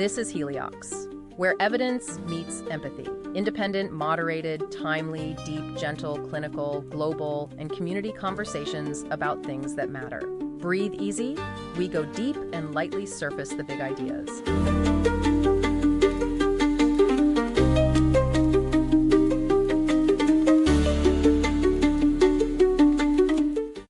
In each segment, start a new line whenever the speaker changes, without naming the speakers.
This is Heliox, where evidence meets empathy. Independent, moderated, timely, deep, gentle, clinical, global, and community conversations about things that matter. Breathe easy. We go deep and lightly surface the big ideas.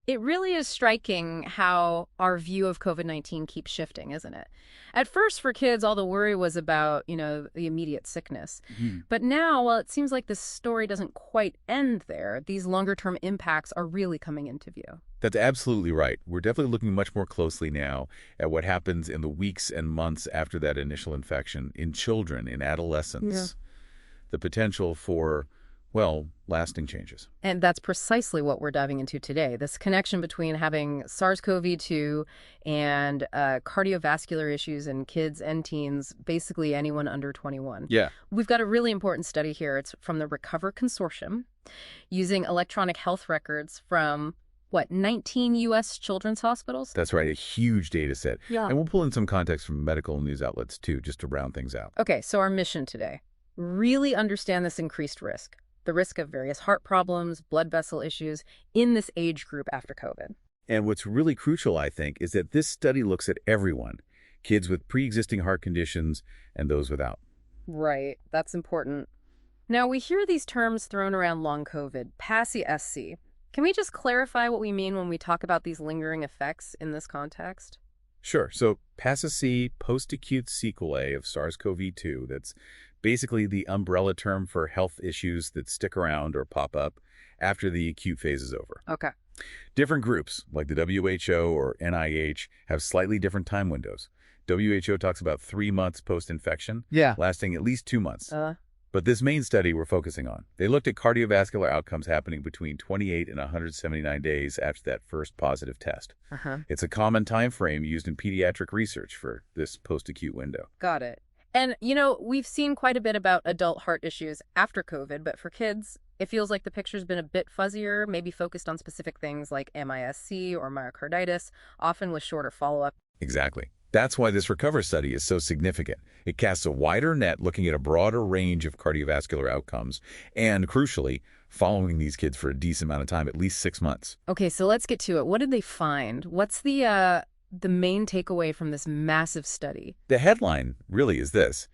It really is striking how our view of COVID-19 keeps shifting, isn't it? At first, for kids, all the worry was about, the immediate sickness. But now, well, it seems like the story doesn't quite end there. These longer-term impacts are really coming into view.
That's absolutely right. We're definitely looking much more closely now at what happens in the weeks and months after that initial infection in children, in adolescents.
Yeah.
The potential for, well, lasting changes.
And that's precisely what we're diving into today, this connection between having SARS-CoV-2 and cardiovascular issues in kids and teens, basically anyone under 21.
Yeah.
We've got a really important study here. It's from the RECOVER Consortium, using electronic health records from 19 U.S. children's hospitals?
That's right, a huge data set.
Yeah.
And we'll pull in some context from medical news outlets, too, just to round things out.
Okay, so our mission today, really understand this increased risk, the risk of various heart problems, blood vessel issues in this age group after COVID.
And what's really crucial, I think, is that this study looks at everyone, kids with pre-existing heart conditions and those without.
Right, that's important. Now, we hear these terms thrown around long COVID, PASI-SC. Can we just clarify what we mean when we talk about these lingering effects in this context?
Sure. So PASI-C, post-acute sequelae of SARS-CoV-2, that's basically the umbrella term for health issues that stick around or pop up after the acute phase is over.
Okay.
Different groups, like the WHO or NIH, have slightly different time windows. WHO talks about 3 months post-infection, lasting at least 2 months. But this main study we're focusing on, they looked at cardiovascular outcomes happening between 28 and 179 days after that first positive test. It's a common time frame used in pediatric research for this post-acute window.
Got it. And, we've seen quite a bit about adult heart issues after COVID, but for kids, it feels like the picture's been a bit fuzzier, maybe focused on specific things like MISC or myocarditis, often with shorter follow-up.
Exactly. That's why this RECOVER study is so significant. It casts a wider net looking at a broader range of cardiovascular outcomes and, crucially, following these kids for a decent amount of time, at least 6 months.
Okay, so let's get to it. What did they find? What's the main takeaway from this massive study?
The headline really is this.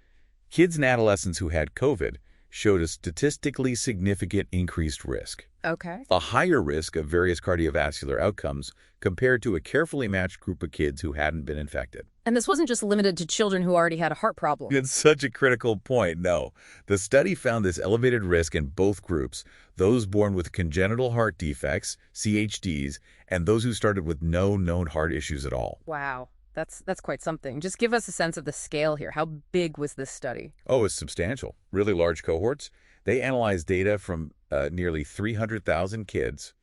Kids and adolescents who had COVID showed a statistically significant increased risk.
Okay.
A higher risk of various cardiovascular outcomes compared to a carefully matched group of kids who hadn't been infected.
And this wasn't just limited to children who already had a heart problem.
It's such a critical point, no. The study found this elevated risk in both groups, those born with congenital heart defects, CHDs, and those who started with no known heart issues at all.
Wow. That's quite something. Just give us a sense of the scale here. How big was this study?
Oh, it's substantial. Really large cohorts. They analyzed data from nearly 300,000 kids,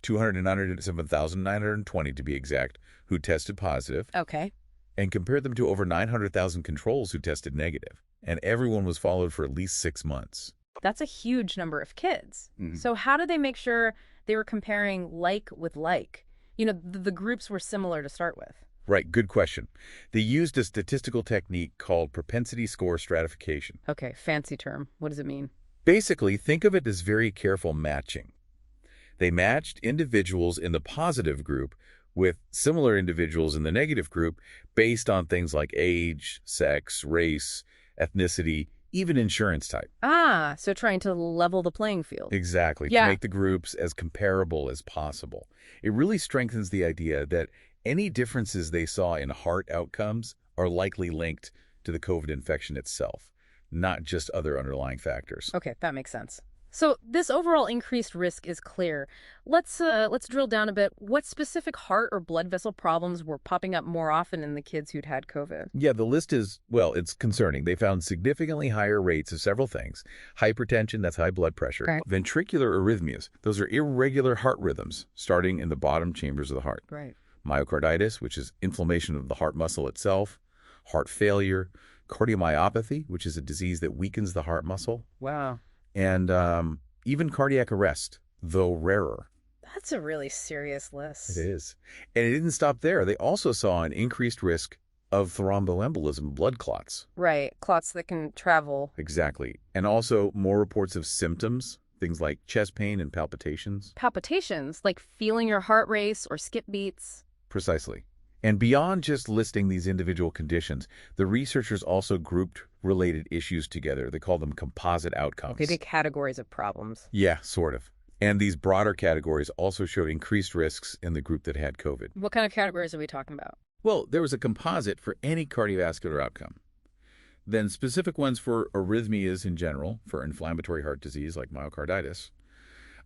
297,920 to be exact, who tested positive.
Okay.
And compared them to over 900,000 controls who tested negative. And everyone was followed for at least 6 months.
That's a huge number of kids. So how did they make sure they were comparing like with like? The groups were similar to start with.
Right, good question. They used a statistical technique called propensity score stratification.
Okay, fancy term. What does it mean?
Basically, think of it as very careful matching. They matched individuals in the positive group with similar individuals in the negative group based on things like age, sex, race, ethnicity, even insurance type.
Ah, so trying to level the playing field.
Exactly, to make the groups as comparable as possible. It really strengthens the idea that any differences they saw in heart outcomes are likely linked to the COVID infection itself, not just other underlying factors.
Okay, that makes sense. So this overall increased risk is clear. Let's drill down a bit. What specific heart or blood vessel problems were popping up more often in the kids who'd had COVID?
Yeah, the list is, well, it's concerning. They found significantly higher rates of several things. Hypertension, that's high blood pressure.
Right.
Ventricular arrhythmias, those are irregular heart rhythms starting in the bottom chambers of the heart.
Right.
Myocarditis, which is inflammation of the heart muscle itself. Heart failure. Cardiomyopathy, which is a disease that weakens the heart muscle.
Wow.
And even cardiac arrest, though rarer.
That's That's a really serious list.
It is. And it didn't stop there. They also saw an increased risk of thromboembolism, blood clots.
Right, clots that can travel.
Exactly. And also more reports of symptoms, things like chest pain and palpitations.
Palpitations, like feeling your heart race or skip beats.
Precisely. And beyond just listing these individual conditions, the researchers also grouped related issues together. They call them composite outcomes.
Okay, big categories of problems.
Yeah, sort of. And these broader categories also showed increased risks in the group that had COVID.
What kind of categories are we talking about?
Well, there was a composite for any cardiovascular outcome. Then specific ones for arrhythmias in general, for inflammatory heart disease like myocarditis.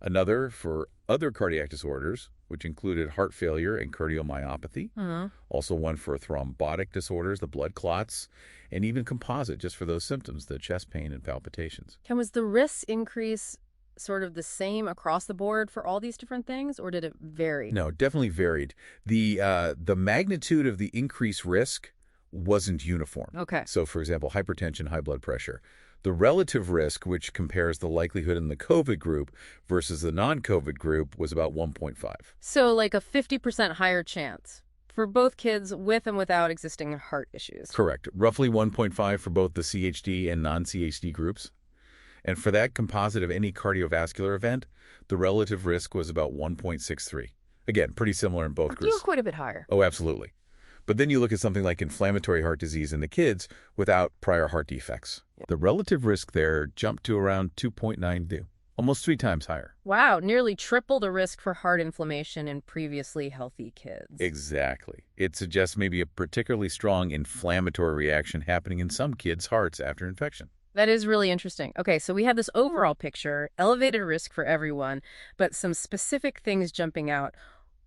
Another for other cardiac disorders, which included heart failure and cardiomyopathy. Also one for thrombotic disorders, the blood clots, and even composite just for those symptoms, the chest pain and palpitations.
And was the risk increase sort of the same across the board for all these different things, or did it vary?
No, definitely varied. The magnitude of the increased risk wasn't uniform.
Okay.
So, for example, hypertension, high blood pressure. The relative risk, which compares the likelihood in the COVID group versus the non-COVID group, was about 1.5.
So like a 50% higher chance for both kids with and without existing heart issues.
Correct. Roughly 1.5 for both the CHD and non-CHD groups. And for that composite of any cardiovascular event, the relative risk was about 1.63. Again, pretty similar in both groups.
Quite a bit higher.
Oh, absolutely. But then you look at something like inflammatory heart disease in the kids without prior heart defects. The relative risk there jumped to around 2.92, almost 3 times higher.
Wow, nearly triple the risk for heart inflammation in previously healthy kids.
Exactly. It suggests maybe a particularly strong inflammatory reaction happening in some kids' hearts after infection.
That is really interesting. Okay, so we have this overall picture, elevated risk for everyone, but some specific things jumping out.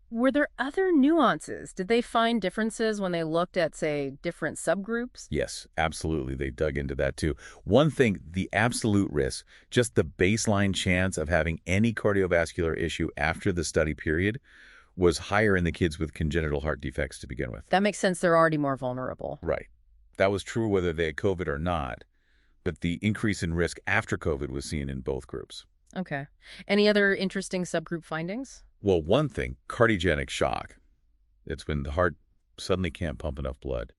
Were there other nuances? Did they find differences when they looked at, say, different subgroups?
Yes, absolutely. They dug into that too. One thing, the absolute risk, just the baseline chance of having any cardiovascular issue after the study period, was higher in the kids with congenital heart defects to begin with.
That makes sense. They're already more vulnerable.
Right. That was true whether they had COVID or not, but the increase in risk after COVID was seen in both groups.
Okay. Any other interesting subgroup findings?
Well, one thing, cardiogenic shock. It's when the heart suddenly can't pump enough blood.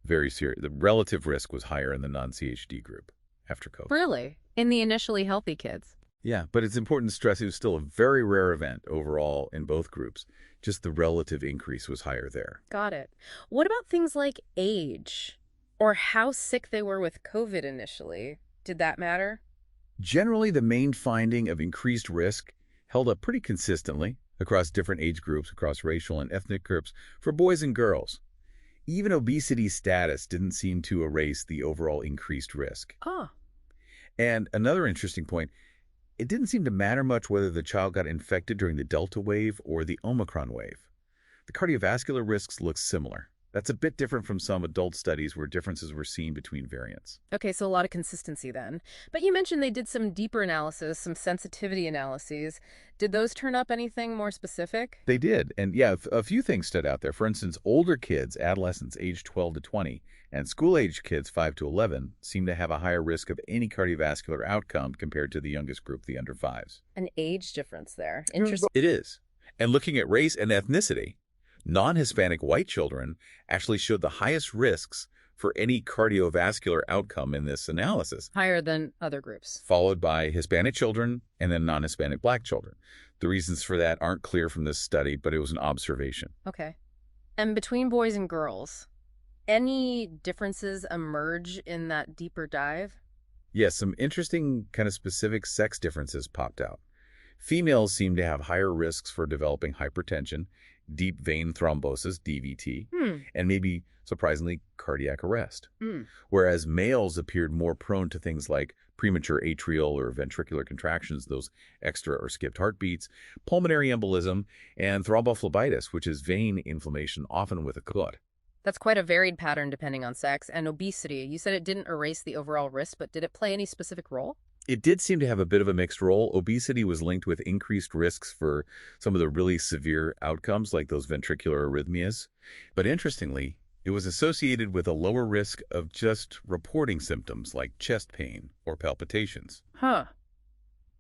Very serious. The relative risk was higher in the non-CHD group after COVID.
Really? In the initially healthy kids?
Yeah, but it's important to stress it was still a very rare event overall in both groups. Just the relative increase was higher there.
Got it. What about things like age or how sick they were with COVID initially? Did that matter?
Generally, the main finding of increased risk held up pretty consistently across different age groups, across racial and ethnic groups, for boys and girls. Even obesity status didn't seem to erase the overall increased risk.
Oh.
And another interesting point, it didn't seem to matter much whether the child got infected during the Delta wave or the Omicron wave. The cardiovascular risks look similar. That's a bit different from some adult studies where differences were seen between variants.
Okay, so a lot of consistency then. But you mentioned they did some deeper analysis, some sensitivity analyses. Did those turn up anything more specific?
They did. And yeah, a few things stood out there. For instance, older kids, adolescents aged 12 to 20, and school-aged kids 5 to 11 seem to have a higher risk of any cardiovascular outcome compared to the youngest group, the under 5s.
An age difference there. Interesting.
It is. And looking at race and ethnicity, non-Hispanic white children actually showed the highest risks for any cardiovascular outcome in this analysis.
Higher than other groups.
Followed by Hispanic children and then non-Hispanic black children. The reasons for that aren't clear from this study, but it was an observation.
Okay. And between boys and girls, any differences emerge in that deeper dive?
Yes, some interesting kind of specific sex differences popped out. Females seem to have higher risks for developing hypertension, deep vein thrombosis, DVT, and maybe, surprisingly, cardiac arrest. Whereas males appeared more prone to things like premature atrial or ventricular contractions, those extra or skipped heartbeats, pulmonary embolism, and thrombophlebitis, which is vein inflammation, often with a clot.
That's quite a varied pattern depending on sex. And obesity, you said it didn't erase the overall risk, but did it play any specific role?
It did seem to have a bit of a mixed role. Obesity was linked with increased risks for some of the really severe outcomes, like those ventricular arrhythmias. But interestingly, it was associated with a lower risk of just reporting symptoms like chest pain or palpitations.
Huh.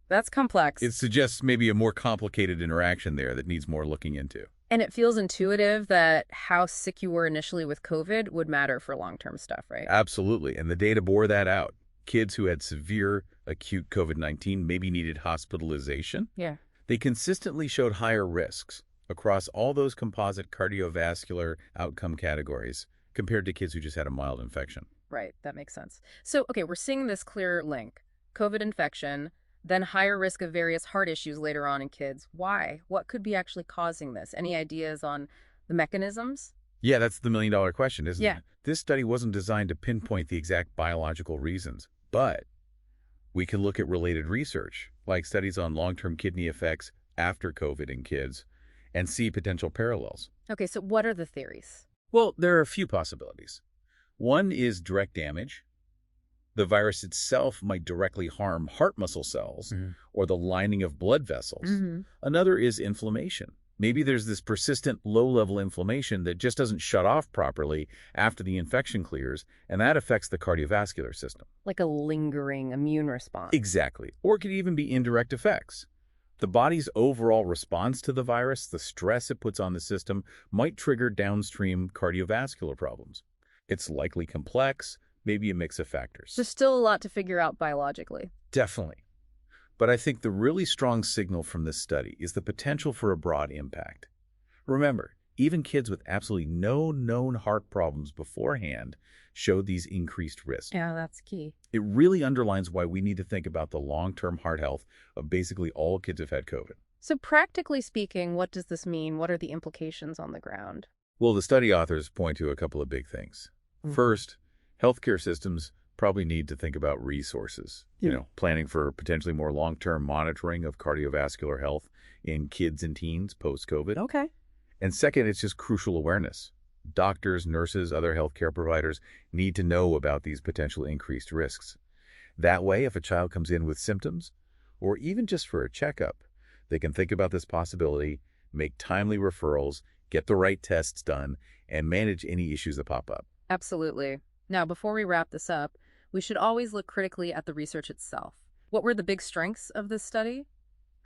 That's complex.
It suggests maybe a more complicated interaction there that needs more looking into.
And it feels intuitive that how sick you were initially with COVID would matter for long-term stuff, right?
Absolutely. And the data bore that out. Kids who had severe acute COVID-19 maybe needed hospitalization.
Yeah.
They consistently showed higher risks across all those composite cardiovascular outcome categories compared to kids who just had a mild infection.
Right. That makes sense. So, okay, we're seeing this clear link. COVID infection, then higher risk of various heart issues later on in kids. Why? What could be actually causing this? Any ideas on the mechanisms?
Yeah, that's the million-dollar question, isn't
Yeah.
it? This study wasn't designed to pinpoint the exact biological reasons, but we can look at related research, like studies on long-term kidney effects after COVID in kids, and see potential parallels.
Okay, so what are the theories?
Well, there are a few possibilities. One is direct damage. The virus itself might directly harm heart muscle cells or the lining of blood vessels. Another is inflammation. Maybe there's this persistent low-level inflammation that just doesn't shut off properly after the infection clears, and that affects the cardiovascular system.
Like a lingering immune response.
Exactly. Or it could even be indirect effects. The body's overall response to the virus, the stress it puts on the system, might trigger downstream cardiovascular problems. It's likely complex, maybe a mix of factors.
There's still a lot to figure out biologically.
Definitely. But I think the really strong signal from this study is the potential for a broad impact. Remember, even kids with absolutely no known heart problems beforehand showed these increased risks.
Yeah, that's key.
It really underlines why we need to think about the long-term heart health of basically all kids who've had COVID.
So practically speaking, what does this mean? What are the implications on the ground?
Well, the study authors point to a couple of big things. First, healthcare systems probably need to think about resources, planning for potentially more long-term monitoring of cardiovascular health in kids and teens post-COVID.
Okay.
And second, it's just crucial awareness. Doctors, nurses, other healthcare providers need to know about these potential increased risks. That way, if a child comes in with symptoms, or even just for a checkup, they can think about this possibility, make timely referrals, get the right tests done, and manage any issues that pop up.
Absolutely. Now, before we wrap this up, we should always look critically at the research itself. What were the big strengths of this study?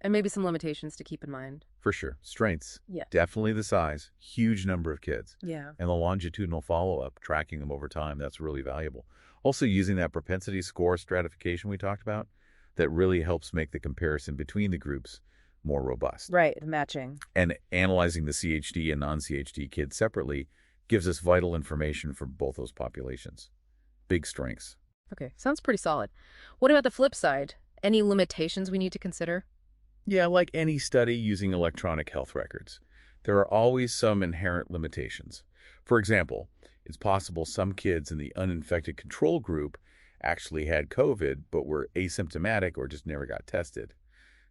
And maybe some limitations to keep in mind.
For sure. Strengths.
Yeah.
Definitely the size. Huge number of kids.
Yeah.
And the longitudinal follow-up, tracking them over time, that's really valuable. Also using that propensity score stratification we talked about, that really helps make the comparison between the groups more robust.
Right, matching.
And analyzing the CHD and non-CHD kids separately gives us vital information for both those populations. Big strengths.
Okay, sounds pretty solid. What about the flip side? Any limitations we need to consider?
Yeah, like any study using electronic health records, there are always some inherent limitations. For example, it's possible some kids in the uninfected control group actually had COVID but were asymptomatic or just never got tested.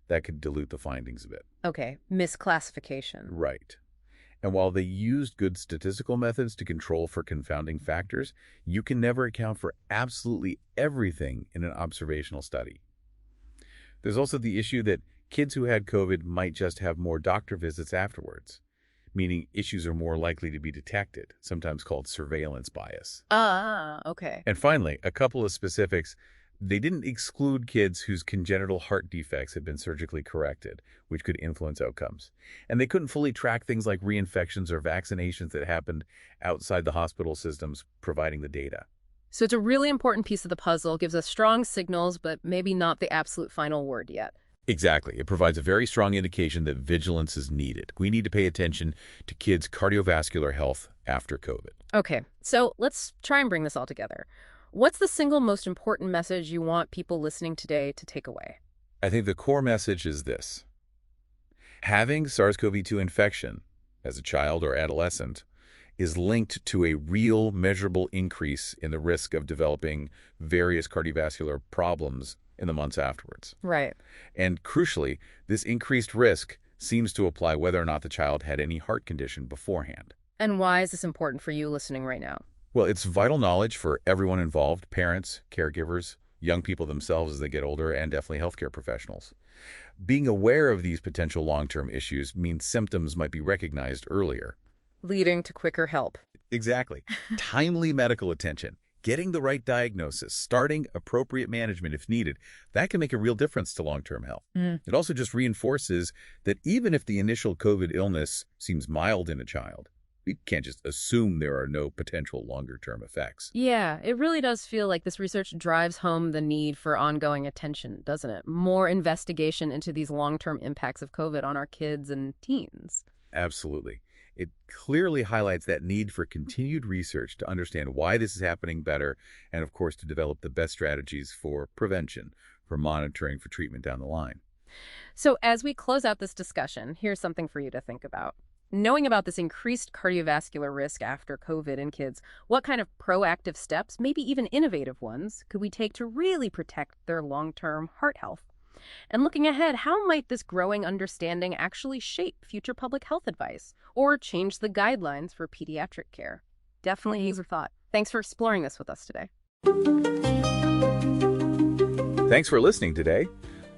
That could dilute the findings a bit.
Okay, misclassification.
Right. And while they used good statistical methods to control for confounding factors, you can never account for absolutely everything in an observational study. There's also the issue that kids who had COVID might just have more doctor visits afterwards, meaning issues are more likely to be detected, sometimes called surveillance bias.
Okay.
And finally, a couple of specifics. They didn't exclude kids whose congenital heart defects had been surgically corrected, which could influence outcomes. And they couldn't fully track things like reinfections or vaccinations that happened outside the hospital systems providing the data.
So it's a really important piece of the puzzle, gives us strong signals, but maybe not the absolute final word yet.
Exactly. It provides a very strong indication that vigilance is needed. We need to pay attention to kids' cardiovascular health after COVID.
Okay, so let's try and bring this all together. What's the single most important message you want people listening today to take away?
I think the core message is this. Having SARS-CoV-2 infection as a child or adolescent is linked to a real measurable increase in the risk of developing various cardiovascular problems in the months afterwards.
Right.
And crucially, this increased risk seems to apply whether or not the child had any heart condition beforehand.
And why is this important for you listening right now?
Well, it's vital knowledge for everyone involved, parents, caregivers, young people themselves as they get older, and definitely healthcare professionals. Being aware of these potential long-term issues means symptoms might be recognized earlier.
Leading to quicker help.
Exactly. Timely medical attention, Getting the right diagnosis, starting appropriate management if needed, that can make a real difference to long-term health. It also just reinforces that even if the initial COVID illness seems mild in a child, we can't just assume there are no potential longer-term effects.
Yeah, it really does feel like this research drives home the need for ongoing attention, doesn't it? More investigation into these long-term impacts of COVID on our kids and teens.
Absolutely. It clearly highlights that need for continued research to understand why this is happening better and, of course, to develop the best strategies for prevention, for monitoring, for treatment down the line.
So as we close out this discussion, here's something for you to think about. Knowing about this increased cardiovascular risk after COVID in kids, what kind of proactive steps, maybe even innovative ones, could we take to really protect their long-term heart health? And looking ahead, how might this growing understanding actually shape future public health advice or change the guidelines for pediatric care? Definitely food for thought. Thanks for exploring this with us today.
Thanks for listening today.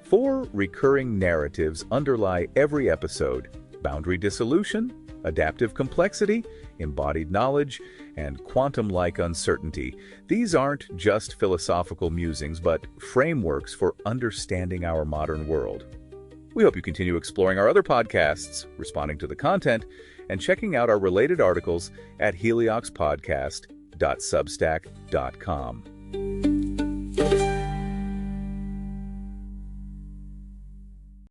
4 recurring narratives underlie every episode: boundary dissolution, adaptive complexity, embodied knowledge, and quantum-like uncertainty. These aren't just philosophical musings, but frameworks for understanding our modern world. We hope you continue exploring our other podcasts, responding to the content, and checking out our related articles at helioxpodcast.substack.com.